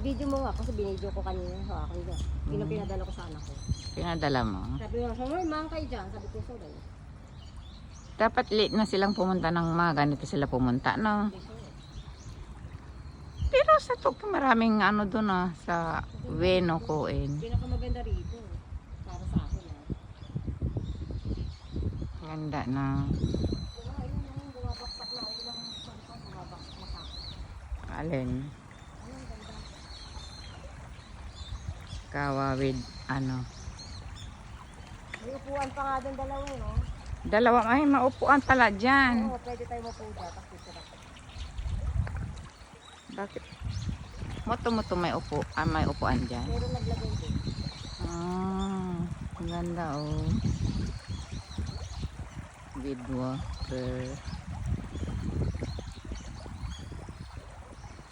I-video mo nga kasi binidyo ko kanina sa akin dyan. Yun ang pinadala ko sa anak ko. Pinadala mo. Sabi ko, hoy, mangkay dyan. Sabi ko, so dahil. Dapat late na silang pumunta ng mga ganito sila pumunta, no? Pero sa Tokyo maraming ano doon sa Ueno Koen. Pinakamaganda rito. Para sa akin. Ganda na. Bumabaksak na. Ilang bumabaksak na sa akin. Alin? Kawa with ano. May upuan pa nga doon dalawa, no? Dalawa ay maupuan pala dyan. Oo, pwede tayo mapuda. Tapos sarap. Bakit? Moto-moto may may upuan dyan. Pero naglagay din. Ang ganda oh. With water.